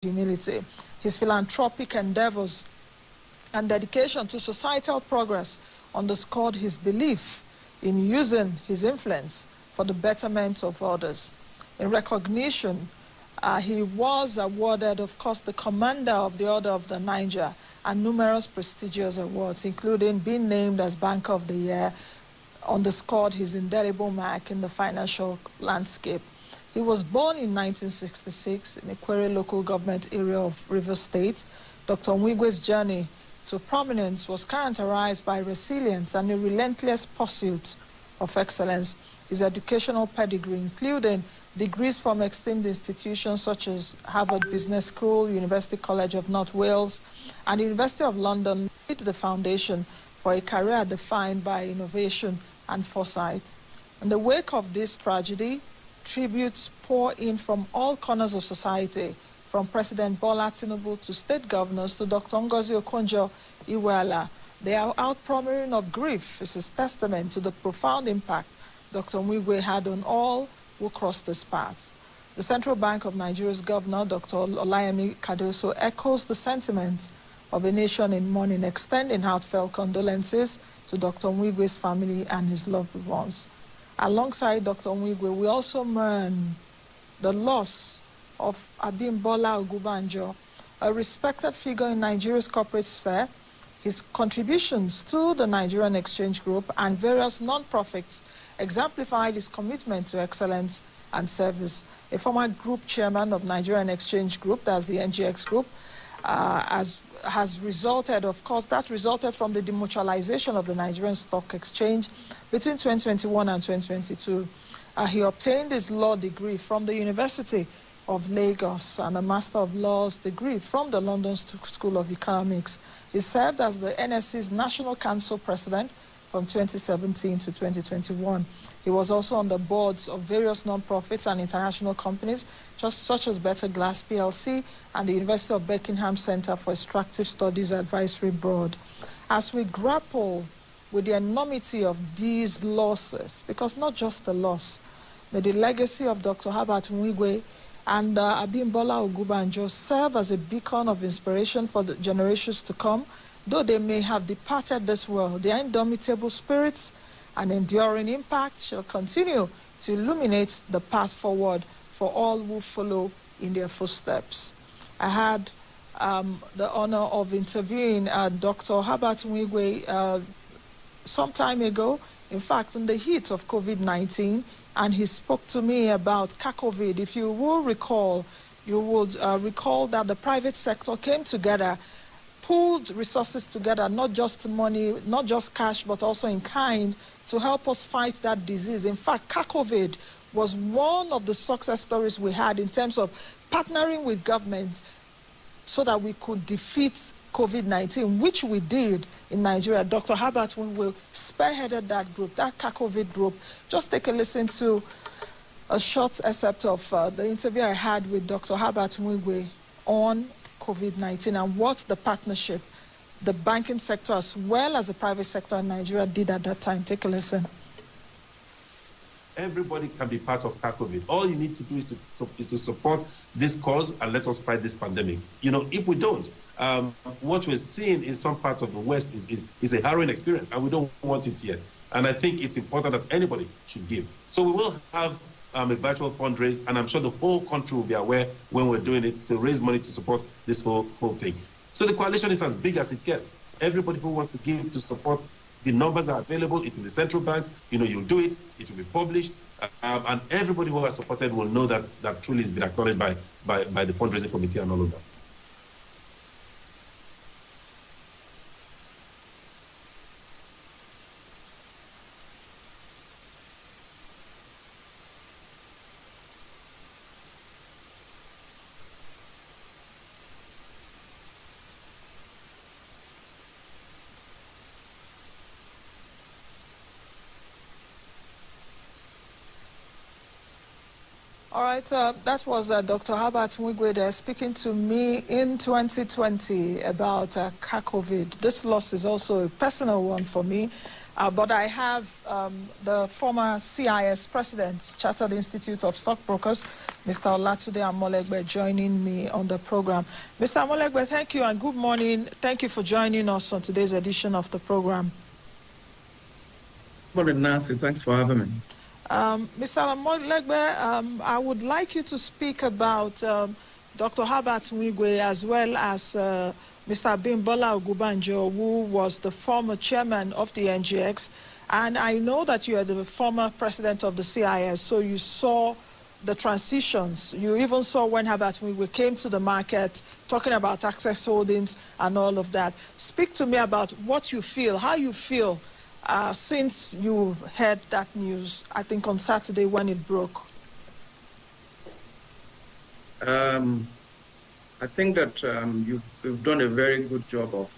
humility. His philanthropic endeavors and dedication to societal progress underscored his belief in using his influence for the betterment of others. In recognition, he was awarded, of course, the Commander of the Order of the Niger and numerous prestigious awards, including being named as Banker of the Year, underscored his indelible mark in the financial landscape. He was born in 1966 in Ikwere local government area of Rivers State. Dr. Nwigwe's journey to prominence was characterized by resilience and a relentless pursuit of excellence. His educational pedigree, including degrees from esteemed institutions such as Harvard Business School, University College of North Wales, and the University of London, laid the foundation for a career defined by innovation and foresight. In the wake of this tragedy, tributes pour in from all corners of society, from President Bola Tinubu to state governors to Dr. Ngozi Okonjo-Iweala. Their outpouring of grief is a testament to the profound impact Dr. Nwigwe had on all who crossed this path. The Central Bank of Nigeria's governor, Dr. Olayemi Cardoso, echoes the sentiment of a nation in mourning, extending heartfelt condolences to Dr. Nwigwe's family and his loved ones. Alongside Dr. Nwigwe, we also mourn the loss of Abimbola Ogunbanjo, a respected figure in Nigeria's corporate sphere. His contributions to the Nigerian Exchange Group and various non-profits exemplified his commitment to excellence and service. A former group chairman of Nigerian Exchange Group, that's the NGX Group, has resulted, of course, that resulted from the demutualization of the Nigerian Stock Exchange between 2021 and 2022. He obtained his law degree from the University of Lagos and a Master of Laws degree from the London School of Economics. He served as the NSC's National Council President from 2017 to 2021. He was also on the boards of various non-profits and international companies, such as Better Glass PLC and the University of Buckingham Center for Extractive Studies Advisory Board. As we grapple with the enormity of these losses, because not just the loss, may the legacy of Dr. Herbert Nwigwe and Abimbola Ogunbanjo serve as a beacon of inspiration for the generations to come. Though they may have departed this world, their indomitable spirits and enduring impact shall continue to illuminate the path forward for all who follow in their footsteps. I had the honor of interviewing Dr. Herbert Nwigwe some time ago, in fact, in the heat of COVID-19, and he spoke to me about CACOVID. If you will recall, you would recall that the private sector came together, pooled resources together, not just money, not just cash, but also in kind, to help us fight that disease. In fact, CACOVID was one of the success stories we had in terms of partnering with government so that we could defeat COVID-19, which we did in Nigeria. Dr. Herbert Nwigwe spearheaded that group, that CACOVID group. Just take a listen to a short excerpt of the interview I had with Dr. Herbert Nwigwe on COVID-19 and what the partnership, the banking sector as well as the private sector in Nigeria did at that time. Take a listen. Everybody can be part of CACOVID. All you need to do is to support this cause and let us fight this pandemic. You know, if we don't, what we're seeing in some parts of the West is a harrowing experience, and we don't want it yet. And I think it's important that anybody should give. So we will have a virtual fundraise, and I'm sure the whole country will be aware when we're doing it to raise money to support this whole thing. So the coalition is as big as it gets. Everybody who wants to give to support, the numbers are available. It's in the central bank. You know, you'll do it. It will be published. And everybody who has supported will know that truly has been acknowledged by the fundraising committee and all of that. All right, that was Dr. Herbert Nwigwe there speaking to me in 2020 about CACOVID. This loss is also a personal one for me. But I have the former CIS president, Chartered Institute of Stockbrokers, Mr. Olatunde Amolegbe, joining me on the program. Mr. Amolegbe, thank you and good morning. Thank you for joining us on today's edition of the program. Good morning, Nancy. Thanks for having me. Mr. Amolegbe, I would like you to speak about Dr. Herbert Nwigwe as well as Mr. Bimbola Ogunbanjo, who was the former chairman of the NGX. And I know that you are the former president of the CIS, so you saw the transitions. You even saw when Herbert Nwigwe came to the market, talking about Access Holdings and all of that. Speak to me about what you feel, how you feel since you heard that news, I think on Saturday when it broke. I think that you've done a very good job of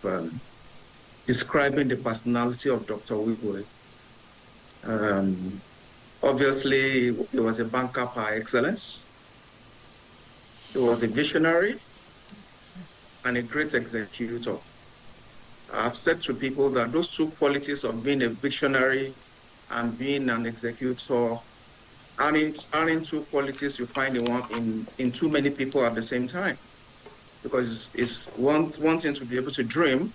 describing the personality of Dr. Nwigwe. Obviously, he was a banker par excellence. He was a visionary and a great executor. I've said to people that those two qualities of being a visionary and being an executor aren't two qualities you find in too many people at the same time. Because it's one thing to be able to dream,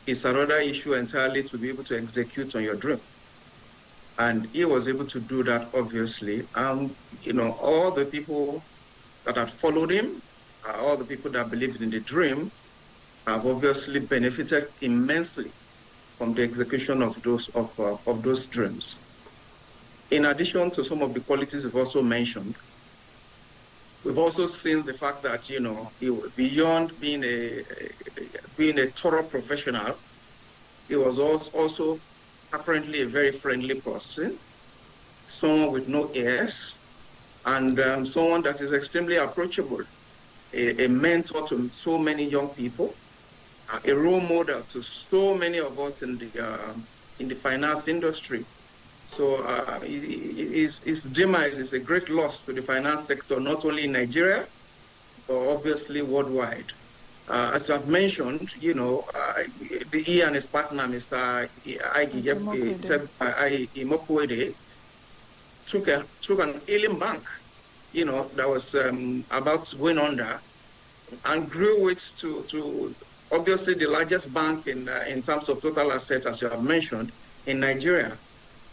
it's another issue entirely to be able to execute on your dream. And he was able to do that, obviously. All the people that had followed him, all the people that believed in the dream, have obviously benefited immensely from the execution of those dreams. In addition to some of the qualities we've also mentioned, we've also seen the fact that, beyond being a thorough professional, he was also apparently a very friendly person, someone with no airs, and someone that is extremely approachable, a mentor to so many young people, a role model to so many of us in the finance industry. So his demise is a great loss to the finance sector, not only in Nigeria, but obviously worldwide. As I've mentioned, he and his partner, Mr. Imokwede, took an ailing bank, that was about going under, and grew it to obviously the largest bank in terms of total assets, as you have mentioned, in Nigeria.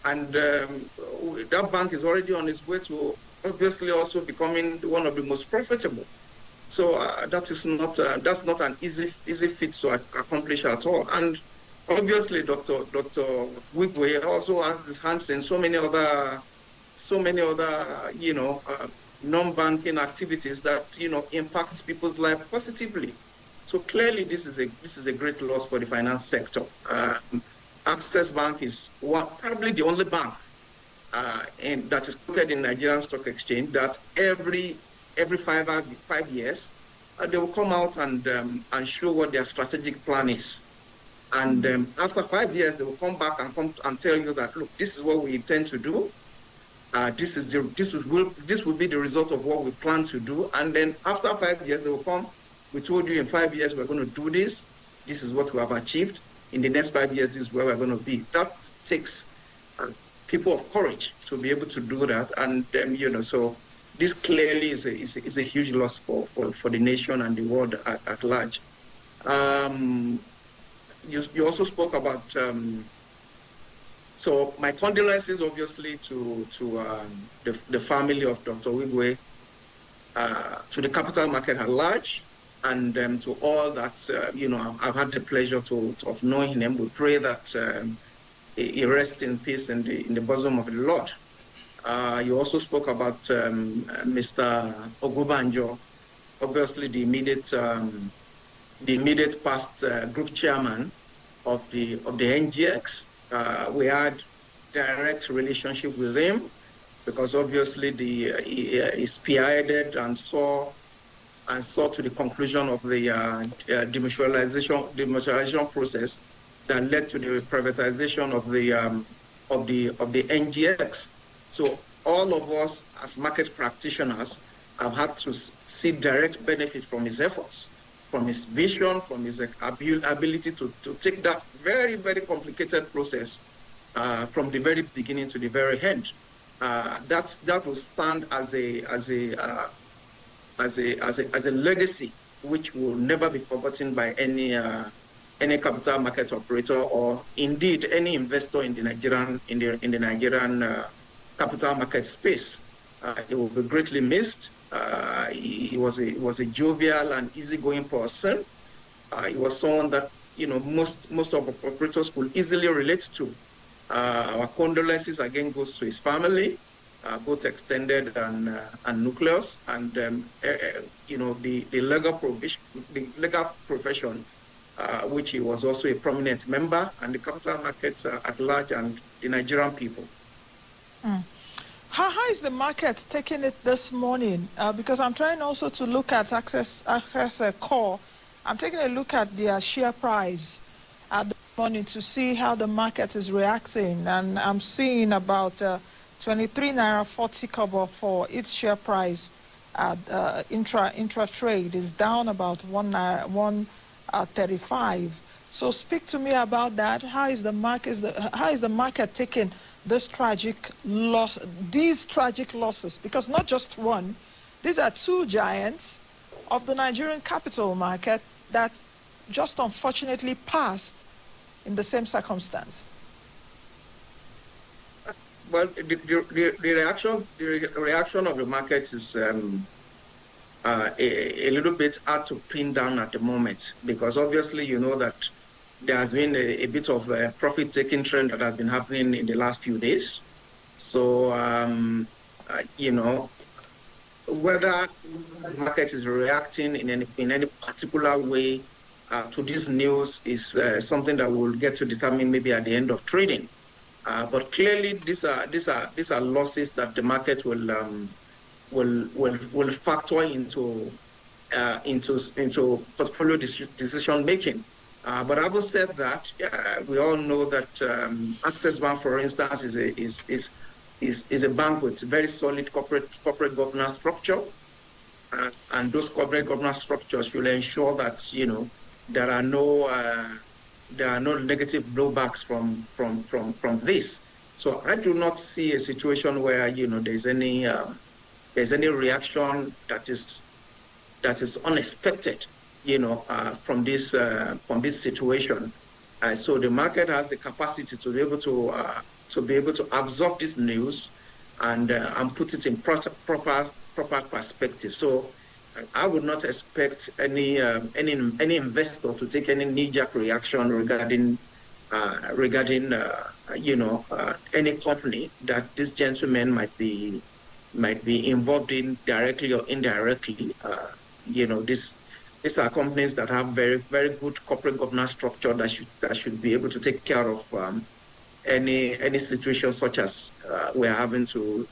And that bank is already on its way to obviously also becoming one of the most profitable. So that's not an easy feat to accomplish at all. And obviously, Dr. Nwigwe also has his hands in so many other non-banking activities that impacts people's life positively. So clearly, this is a great loss for the finance sector. Access Bank is probably the only bank that is quoted in Nigerian Stock Exchange that every 5 years they will come out and show what their strategic plan is. And after 5 years, they will come back and tell you that, look, this is what we intend to do. This will be the result of what we plan to do. And then after 5 years, they will come. We told you in 5 years we're going to do this. This is what we have achieved. In the next 5 years, this is where we're going to be. That takes people of courage to be able to do that. And so this clearly is a huge loss for the nation and the world at large. You also spoke about. So my condolences, obviously, to the family of Dr. Nwigwe, to the capital market at large, and to all that, I've had the pleasure of knowing him. We pray that he rests in peace in the bosom of the Lord. You also spoke about Mr. Ogunbanjo, obviously the immediate past group chairman of the NGX. We had direct relationship with him because obviously he spearheaded and saw to the conclusion of the demutualization process that led to the privatization of the NGX. So all of us as market practitioners have had to see direct benefit from his efforts, from his vision, from his ability to take that very, very complicated process from the very beginning to the very end. That will stand as a legacy which will never be forgotten by any capital market operator or indeed any investor in the Nigerian capital market space. It will be greatly missed. He was a jovial and easygoing person. He was someone that most of the operators could easily relate to. Our condolences again goes to his family, both extended and nucleus, and the legal profession, which he was also a prominent member, and the capital market at large, and the Nigerian people. How is the market taking it this morning? Because I'm trying also to look at Access Core. I'm taking a look at their share price at the morning to see how the market is reacting, and I'm seeing about 23 naira 40 kobo for its share price at intra trade is down about 1.35. So speak to me about that. How is the market taking this tragic loss, these tragic losses? Because not just one, these are two giants of the Nigerian capital market that just unfortunately passed in the same circumstance. Well, the reaction of the market is a little bit hard to pin down at the moment, because obviously you know that there has been a bit of a profit-taking trend that has been happening in the last few days. So, whether the market is reacting in any particular way to this news is something that we'll get to determine maybe at the end of trading. But clearly, these are losses that the market will factor into portfolio decision making. But having said that, we all know that Access Bank, for instance, is a bank with very solid corporate governance structure, and those corporate governance structures will ensure that there are no negative blowbacks from this. So I do not see a situation where there's any reaction that is unexpected from this situation. So the market has the capacity to be able to absorb this news and put it in proper perspective. So I would not expect any investor to take any knee-jerk reaction regarding any company that this gentleman might be involved in directly or indirectly. These are companies that have very, very good corporate governance structure that should be able to take care of any situation such as we're having to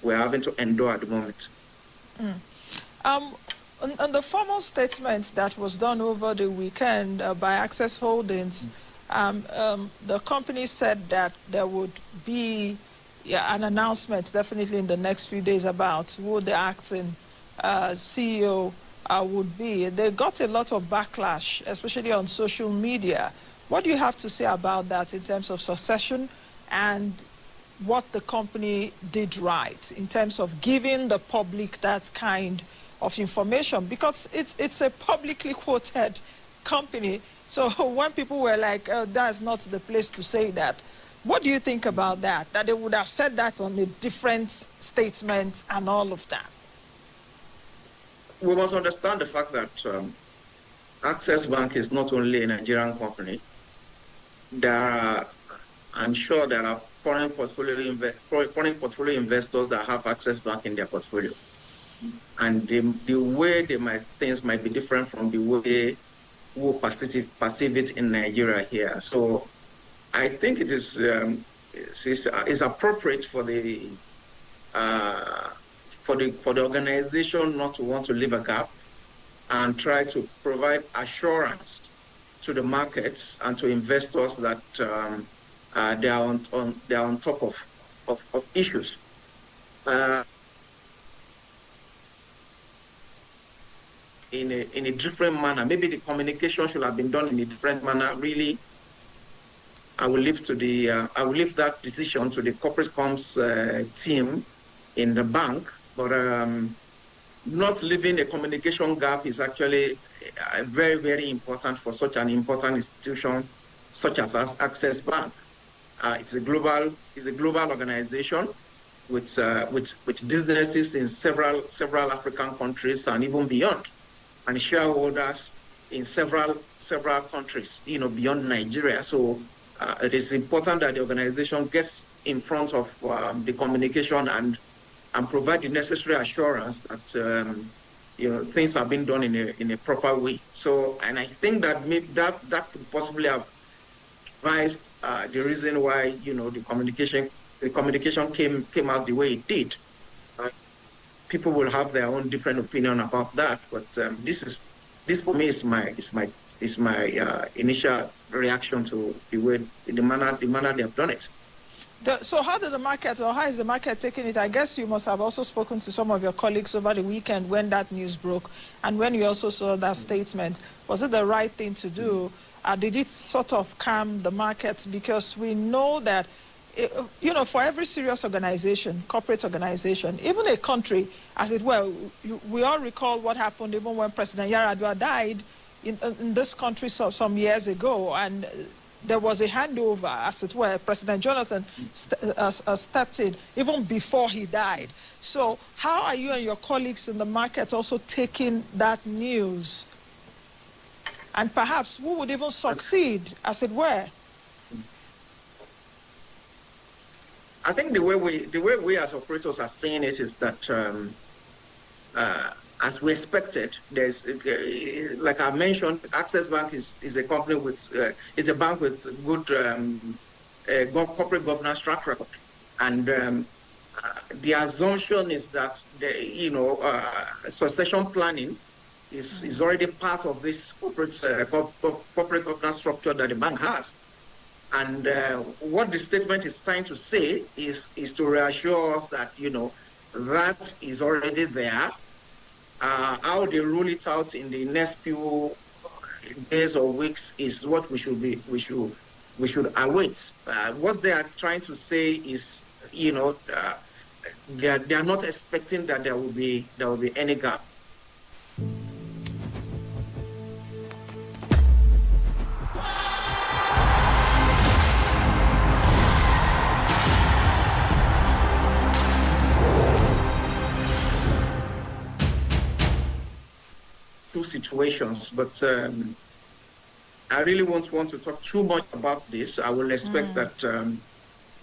endure at the moment. On the formal statement that was done over the weekend by Access Holdings, the company said that there would be an announcement definitely in the next few days about who the acting CEO would be. They got a lot of backlash, especially on social media. What do you have to say about that in terms of succession and what the company did right in terms of giving the public that kind of information? Because it's a publicly quoted company. So when people were like, that's not the place to say that, what do you think about that? That they would have said that on a different statement and all of that? We must understand the fact that Access Bank is not only a Nigerian company. I'm sure there are foreign portfolio investors that have Access Bank in their portfolio, and the way things might be different from the way we perceive it in Nigeria here. So I think it is appropriate for the organization not to want to leave a gap and try to provide assurance to the markets and to investors that they are on top of issues. In a different manner. Maybe the communication should have been done in a different manner, really I will leave that decision to the corporate comms team in the bank. But not leaving a communication gap is actually very, very important for such an important institution such as Access Bank. It's a global organization with businesses in several African countries and even beyond, and shareholders in several countries, beyond Nigeria. So it is important that the organization gets in front of the communication and provide the necessary assurance that things are being done in a proper way. So, and I think that that could possibly have advised the reason why the communication came out the way it did. People will have their own different opinion about that, but this for me is my initial reaction to the manner they have done it. So how did the market, or how is the market taking it? I guess you must have also spoken to some of your colleagues over the weekend when that news broke, and when you also saw that statement. Was it the right thing to do? Did it sort of calm the market? Because we know that, for every serious organization, corporate organization, even a country, as it were, we all recall what happened even when President Yar'Adua died in this country some years ago, and there was a handover, as it were. President Jonathan stepped in even before he died. So how are you and your colleagues in the market also taking that news? And perhaps who would even succeed, as it were? I think the way we as operators are seeing it is that, as we expected, there's, like I mentioned, Access Bank is a company is a bank with good corporate governance track record, and the assumption is that succession planning is already part of this corporate governance structure that the bank has. And what the statement is trying to say is to reassure us that that is already there. How they roll it out in the next few days or weeks is what we should await. What they are trying to say is, they are not expecting that there will be any gap. Two situations, but I really won't want to talk too much about this. I will expect that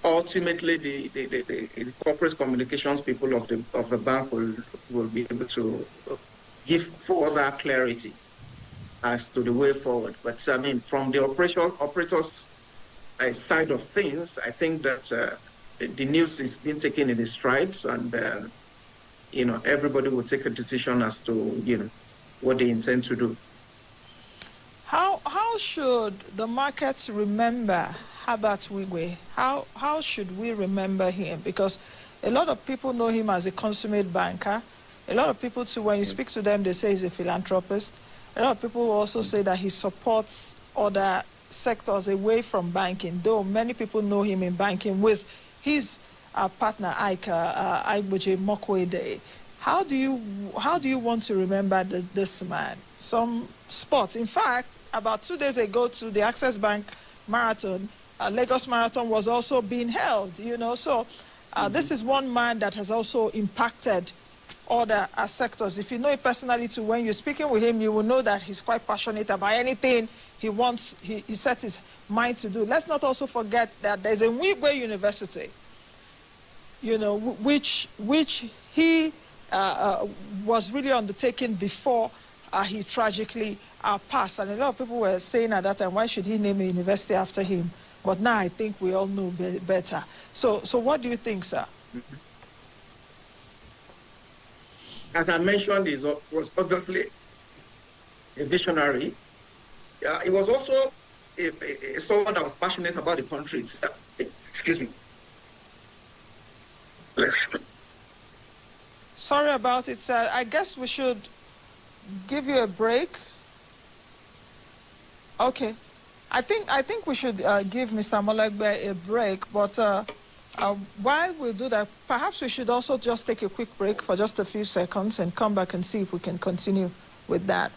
ultimately the corporate communications people of the bank will be able to give further clarity as to the way forward. But I mean, from the operators side of things, I think that the news is being taken in the strides, and everybody will take a decision as to what they intend to do. How should the markets remember Herbert Wigwe? How should we remember him? Because a lot of people know him as a consummate banker. A lot of people too, when you speak to them, they say he's a philanthropist. A lot of people also say that he supports other sectors away from banking, though many people know him in banking with his partner Ike Igboje Mokwede. How do you want to remember this man? Some sports. In fact, about 2 days ago to the Access Bank Marathon, Lagos Marathon was also being held, So this is one man that has also impacted other sectors. If you know him personally too, when you're speaking with him, you will know that he's quite passionate about anything he wants, he sets his mind to do. Let's not also forget that there's a Wigwe University, which he was really undertaken before he tragically passed. And a lot of people were saying at that time, why should he name a university after him? But now I think we all know better. So what do you think, sir? As I mentioned, he was obviously a visionary. He was also someone that was passionate about the country itself. Excuse me. Sorry about it, sir. I guess we should give you a break. Okay. I think we should give Mr. Molegbe a break, but while we do that, perhaps we should also just take a quick break for just a few seconds and come back and see if we can continue with that.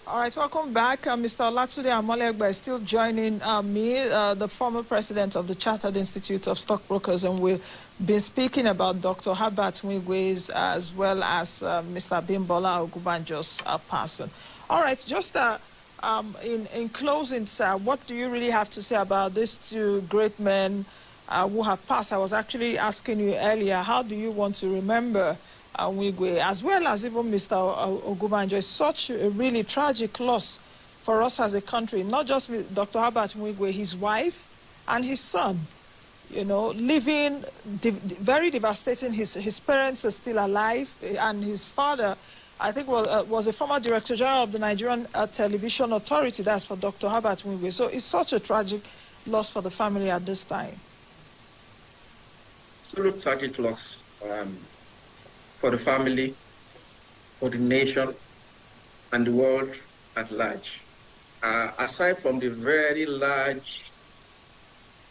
All right, welcome back. Mr. Olatunde Amolegba is still joining me, the former president of the Chartered Institute of Stockbrokers, and we've been speaking about Dr. Herbert Mwigwe's as well as Mr. Bimbola Ogunbanjo's passing. All right, just in closing, sir, what do you really have to say about these two great men who have passed? I was actually asking you earlier, how do you want to remember Mwigwe, as well as even Mr. Ogunbanjo? It's such a really tragic loss for us as a country, not just with Dr. Herbert Mwigwe, his wife and his son, you know, living very devastating. His parents are still alive, and his father, I think, was a former Director General of the Nigerian Television Authority. That's for Dr. Herbert Mwigwe. So it's such a tragic loss for the family at this time. Absolute tragic loss. For the family, for the nation, and the world at large. Aside from the very large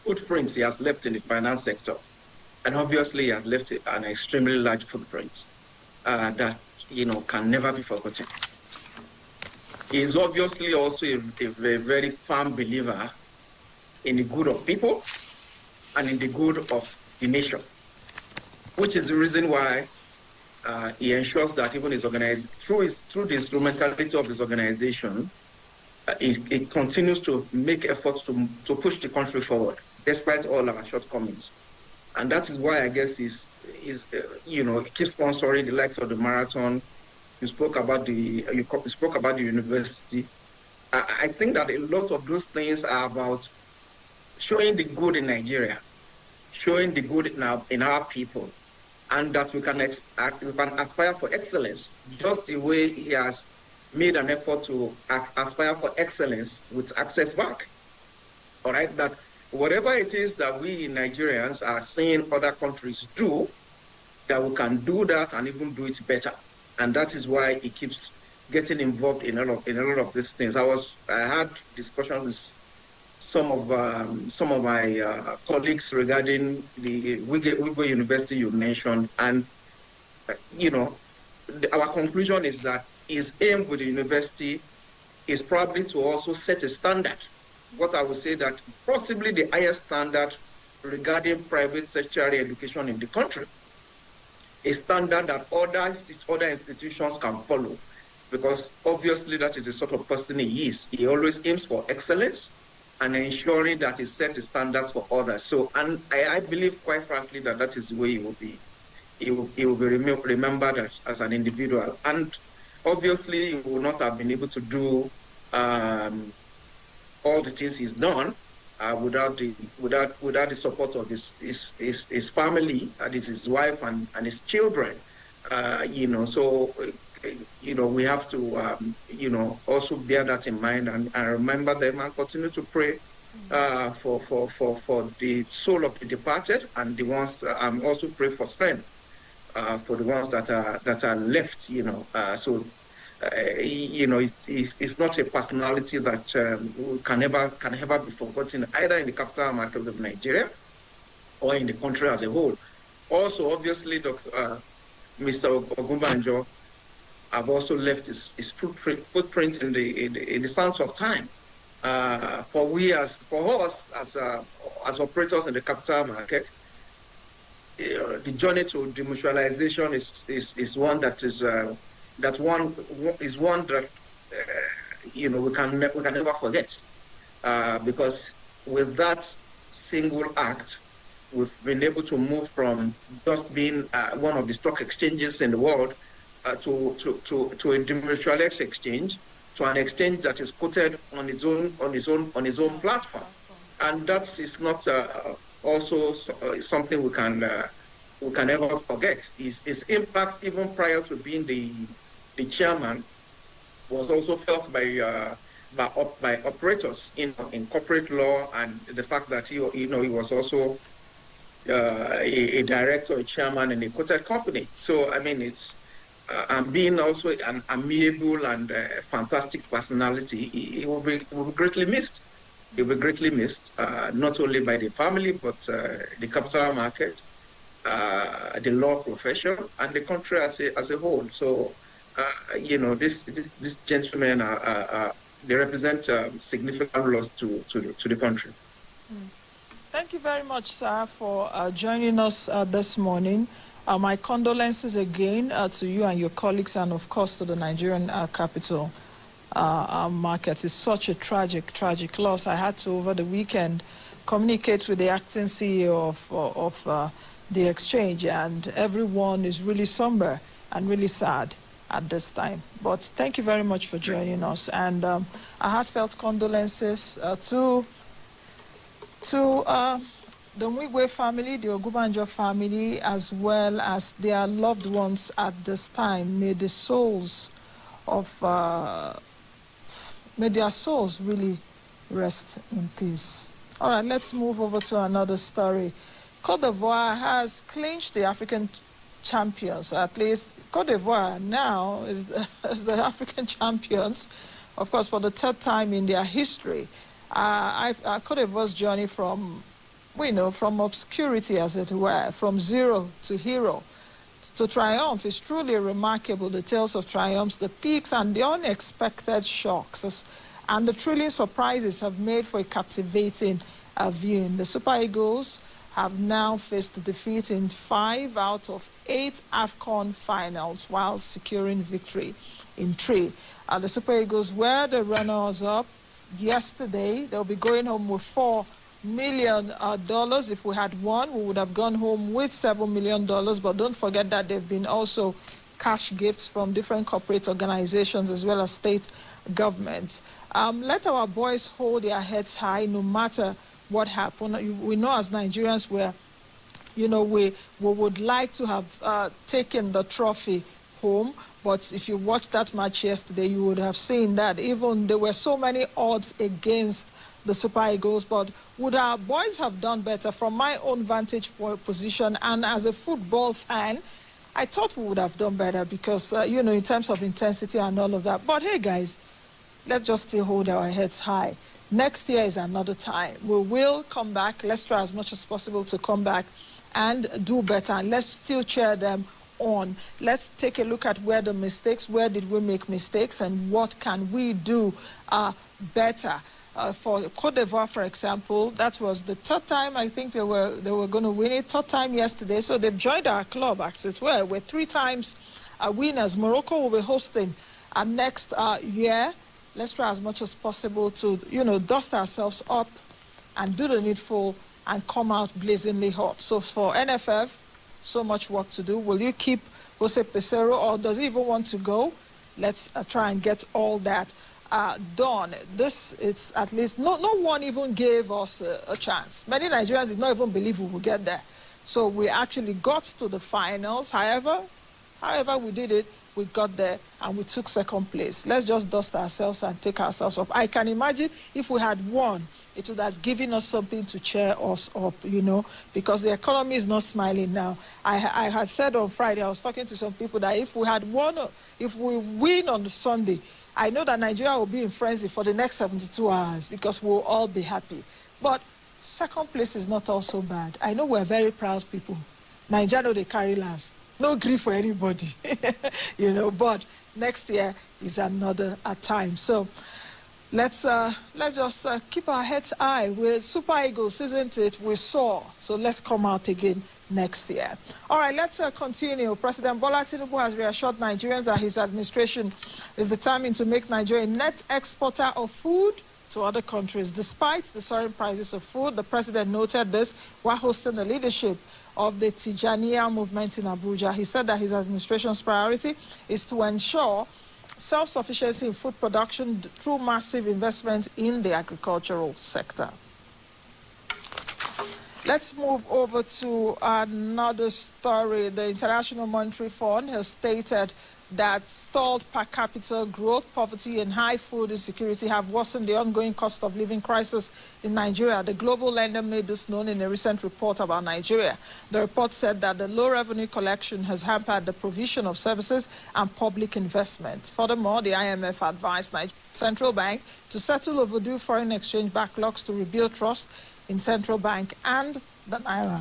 footprints he has left in the finance sector, and obviously he has left an extremely large footprint that, you know, can never be forgotten. He is obviously also a very firm believer in the good of people and in the good of the nation, which is the reason why he ensures that even his through the instrumentality of his organization, it continues to make efforts to push the country forward, despite all our shortcomings. And that is why I guess he's you know, he keeps sponsoring the likes of the marathon. You spoke about the university. I think that a lot of those things are about showing the good in Nigeria, showing the good in our people, and that we can aspire for excellence, just the way he has made an effort to aspire for excellence with Access Bank. All right, that whatever it is that we Nigerians are seeing other countries do, that we can do that and even do it better. And that is why he keeps getting involved in a lot of these things. I had discussions with some of my colleagues regarding the Wigwe University you mentioned, and you know, our conclusion is that his aim with the university is probably to also set a standard. What I would say that possibly the highest standard regarding private tertiary education in the country, a standard that other institutions can follow, because obviously that is the sort of person he is. He always aims for excellence and ensuring that he sets the standards for others. So, and I believe, quite frankly, that is the way he will be. He will be remembered as an individual. And obviously, he will not have been able to do all the things he's done without the support of his family, that is his wife and his children. You know, so you know, we have to you know, also bear that in mind and remember them and continue to pray for the soul of the departed, and the ones also pray for strength for the ones that are left. You know, so. You know, it's not a personality that can never be forgotten, either in the capital market of Nigeria or in the country as a whole. Also, obviously, Mr. Ogunbanjo have also left his footprint in the sands of time. For us as operators in the capital market, the journey to demutualization is one that we can never forget, because with that single act, we've been able to move from just being one of the stock exchanges in the world to a demutualized exchange, to an exchange that is quoted on its own platform, and that is not also something we can never forget. His impact, even prior to being the chairman, was also felt by operators in corporate law, and the fact that he was also a director, a chairman in a quoted company. So I mean, it's and being also an amiable and fantastic personality, he will be greatly missed. He will be greatly missed, not only by the family, but the capital market, the law profession, and the country as a whole. So, these gentlemen they represent significant loss to the country. Thank you very much, sir, for joining us this morning. My condolences again to you and your colleagues, and of course to the Nigerian capital market. It's such a tragic loss. I had to, over the weekend, communicate with the acting CEO of the exchange, and everyone is really somber and really sad at this time. But thank you very much for joining us, and a heartfelt condolences to the Mwigwe family, the Ogubanjo family, as well as their loved ones at this time. May their souls really rest in peace. All right, let's move over to another story. Côte d'Ivoire has clinched the African champions. At least Côte d'Ivoire now is the African champions, of course, for the third time in their history. Côte d'Ivoire's journey from obscurity, as it were, from zero to hero to triumph is truly remarkable. The tales of triumphs, the peaks, and the unexpected shocks, and the thrilling surprises have made for a captivating viewing. The Super Eagles have now faced defeat in 5 out of 8 AFCON finals while securing victory in 3. The Super Eagles were the runners-up yesterday. They'll be going home with $4 million. If we had won, we would have gone home with $7 million. But don't forget that there have been also cash gifts from different corporate organizations as well as state governments. Let our boys hold their heads high no matter what happened. We know as Nigerians we would like to have taken the trophy home. But if you watched that match yesterday, you would have seen that even there were so many odds against the Super Eagles. But would our boys have done better? From my own vantage position and as a football fan, I thought we would have done better because, in terms of intensity and all of that. But hey, guys, let's just still hold our heads high. Next year is another time. We will come back. Let's try as much as possible to come back and do better. And let's still cheer them on. Let's take a look at where did we make mistakes, and what can we do better. For Côte d'Ivoire, for example, that was the third time I think they were going to win it. Third time yesterday, so they've joined our club as it were. We're 3 times winners. Morocco will be hosting next year. Let's try as much as possible to dust ourselves up and do the needful and come out blazingly hot. So for NFF, so much work to do. Will you keep Jose Pesero, or does he even want to go? Let's try and get all that done. It's at least no one even gave us a chance. Many Nigerians did not even believe we would get there. So we actually got to the finals. However we did it, we got there and we took second place. Let's just dust ourselves and take ourselves up. I can imagine if we had won, it would have given us something to cheer us up, because the economy is not smiling now. I had said on Friday, I was talking to some people that if we win on Sunday, I know that Nigeria will be in frenzy for the next 72 hours because we'll all be happy. But second place is not also bad. I know we're very proud people. Nigeria, they carry last. No grief for anybody, but next year is another time. So Let's just keep our heads high. We're Super Eagles, isn't it? We soar. So let's come out again next year. All right, let's continue. President Bola Tinubu has reassured Nigerians that his administration is determined to make Nigeria a net exporter of food to other countries. Despite the soaring prices of food, the president noted this while hosting the leadership of the Tijaniya movement in Abuja. He said that his administration's priority is to ensure self-sufficiency in food production through massive investment in the agricultural sector. Let's move over to another story. The International Monetary Fund has stated that stalled per capita growth, poverty, and high food insecurity have worsened the ongoing cost of living crisis in Nigeria. The global lender made this known in a recent report about Nigeria. The report said that the low revenue collection has hampered the provision of services and public investment. Furthermore, the IMF advised Nigeria's central bank to settle overdue foreign exchange backlogs to rebuild trust in central bank and the naira.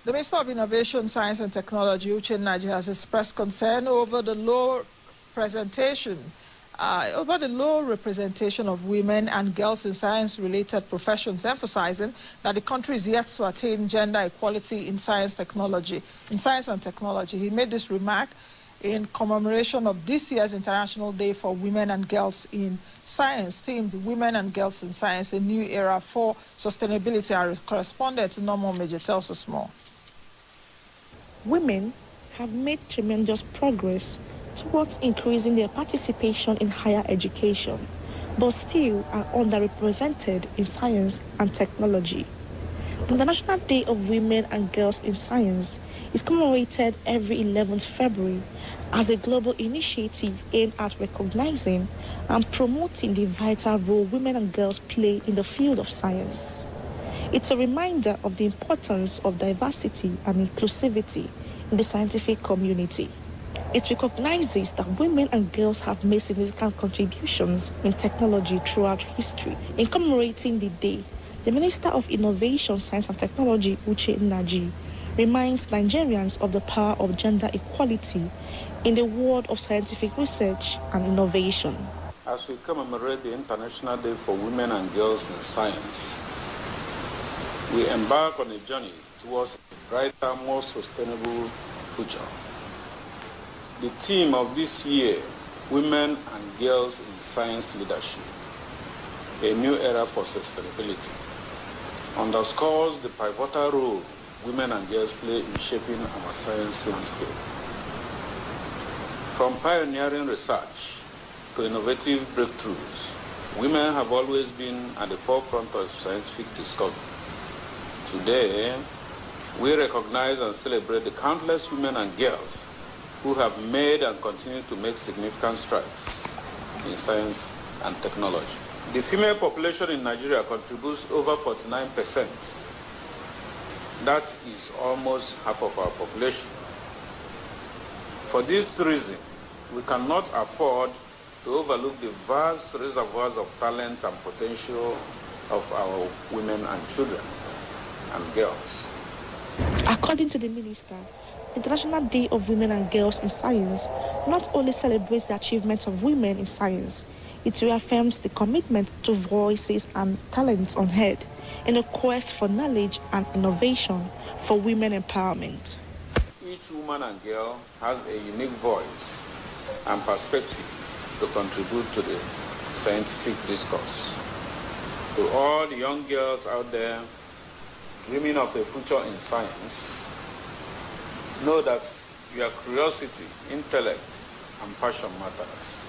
The Minister of Innovation, Science and Technology, Uche Nnaji, has expressed concern over the low representation of women and girls in science-related professions, emphasizing that the country is yet to attain gender equality in science and technology. He made this remark in commemoration of this year's International Day for Women and Girls in Science, themed Women and Girls in Science, a New Era for Sustainability. Our correspondent, Norman Major, tells us more. Women have made tremendous progress towards increasing their participation in higher education, but still are underrepresented in science and technology. The International Day of Women and Girls in Science is commemorated every 11th February as a global initiative aimed at recognizing and promoting the vital role women and girls play in the field of science. It's a reminder of the importance of diversity and inclusivity in the scientific community. It recognizes that women and girls have made significant contributions in technology throughout history. In commemorating the day, the Minister of Innovation, Science and Technology, Uche Nnaji, reminds Nigerians of the power of gender equality in the world of scientific research and innovation. As we commemorate the International Day for Women and Girls in Science, we embark on a journey towards a brighter, more sustainable future. The theme of this year, Women and Girls in Science Leadership, a New Era for Sustainability, underscores the pivotal role women and girls play in shaping our science landscape. From pioneering research to innovative breakthroughs, women have always been at the forefront of scientific discovery. Today, we recognize and celebrate the countless women and girls who have made and continue to make significant strides in science and technology. The female population in Nigeria contributes over 49%. That is almost half of our population. For this reason, we cannot afford to overlook the vast reservoirs of talent and potential of our women and children and girls. According to the minister, the International Day of Women and Girls in Science not only celebrates the achievements of women in science, it reaffirms the commitment to voices and talents unheard in the quest for knowledge and innovation for women empowerment. Each woman and girl has a unique voice and perspective to contribute to the scientific discourse. To all the young girls out there dreaming of a future in science, know that your curiosity, intellect, and passion matters.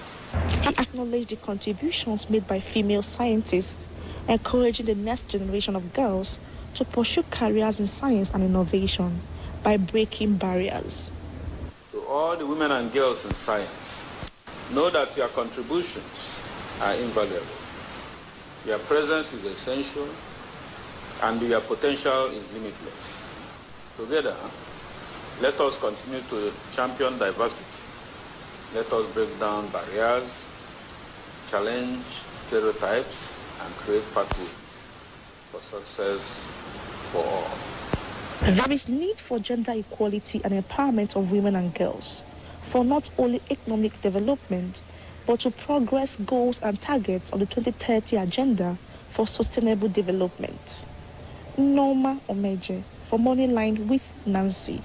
He acknowledged the contributions made by female scientists, encouraging the next generation of girls to pursue careers in science and innovation by breaking barriers. To all the women and girls in science, know that your contributions are invaluable. Your presence is essential, and your potential is limitless. Together, let us continue to champion diversity. Let us break down barriers, challenge stereotypes, and create pathways for success for all. There is need for gender equality and empowerment of women and girls for not only economic development, but to progress goals and targets of the 2030 Agenda for Sustainable Development. Norma Omeje for Moneyline with Nancy.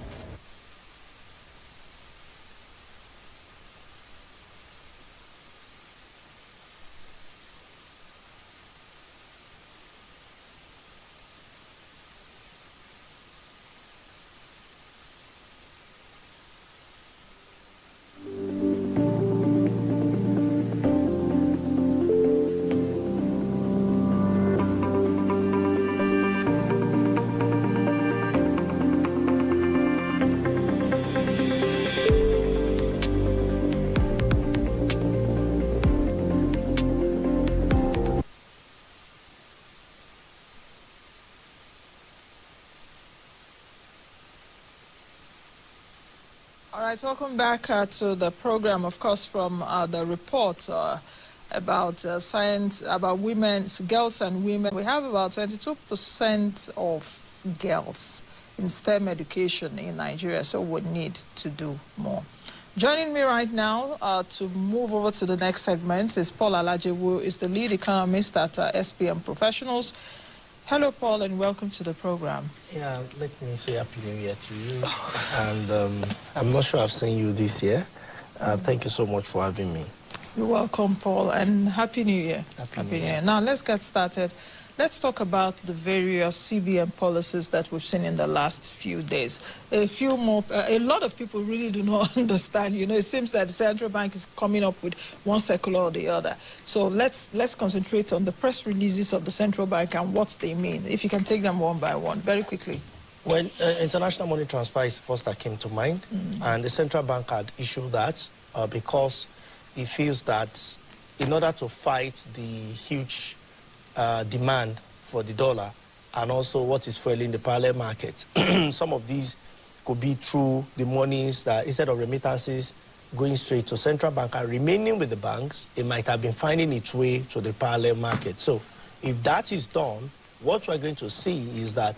All right, welcome back to the program, of course, from the report about science, about women, girls and women. We have about 22% of girls in STEM education in Nigeria, so we need to do more. Joining me right now to move over to the next segment is Paul Alaje, who is the lead economist at SPM Professionals. Hello, Paul, and welcome to the program. Yeah, let me say Happy New Year to you. And I'm not sure I've seen you this year. Thank you so much for having me. You're welcome, Paul, and Happy New Year. Happy New Year. Now, let's get started. Let's talk about the various CBN policies that we've seen in the last few days. A lot of people really do not understand. You know, it seems that the central bank is coming up with one circular or the other. So let's concentrate on the press releases of the central bank and what they mean. If you can take them one by one, very quickly. Well, international money transfer is the first that came to mind. And the central bank had issued that because it feels that in order to fight the huge demand for the dollar and also what is fueling the parallel market. Some of these could be through the monies that instead of remittances going straight to central bank and remaining with the banks, it might have been finding its way to the parallel market. So if that is done, what we're going to see is that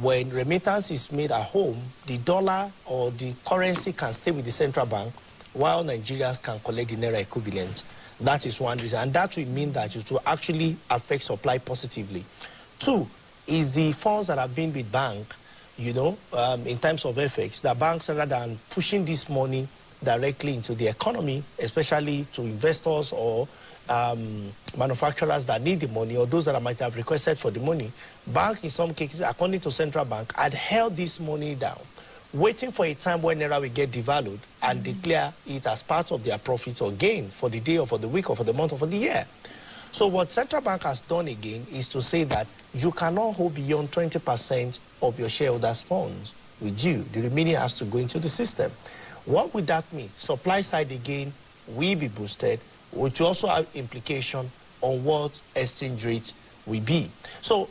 when remittance is made at home, the dollar or the currency can stay with the central bank while Nigerians can collect the Naira equivalent. That is one reason, and that will mean that it will actually affect supply positively. Two is the funds that have been with bank, you know, in terms of FX, the banks, rather than pushing this money directly into the economy, especially to investors or manufacturers that need the money or those that might have requested for the money, bank in some cases, according to central bank, had held this money down, waiting for a time when Naira will get devalued and declare it as part of their profit or gain for the day or for the week or for the month or for the year. So what central bank has done again is to say that you cannot hold beyond 20% of your shareholders' funds with you. The remaining has to go into the system. What would that mean? Supply side again will be boosted, which will also have implication on what exchange rate will be. So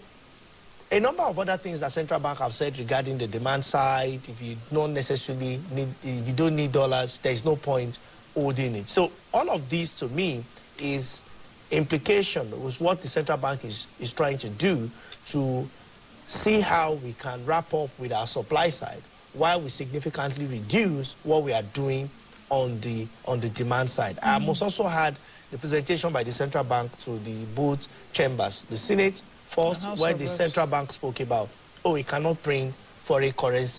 a number of other things that central bank have said regarding the demand side, if you don't necessarily need, if you don't need dollars, there is no point holding it. So all of this to me is implication with what the central bank is trying to do to see how we can wrap up with our supply side while we significantly reduce what we are doing on the demand side. I must also had the presentation by the central bank to the both chambers, the Senate first, where the central bank spoke about, we cannot bring foreign currency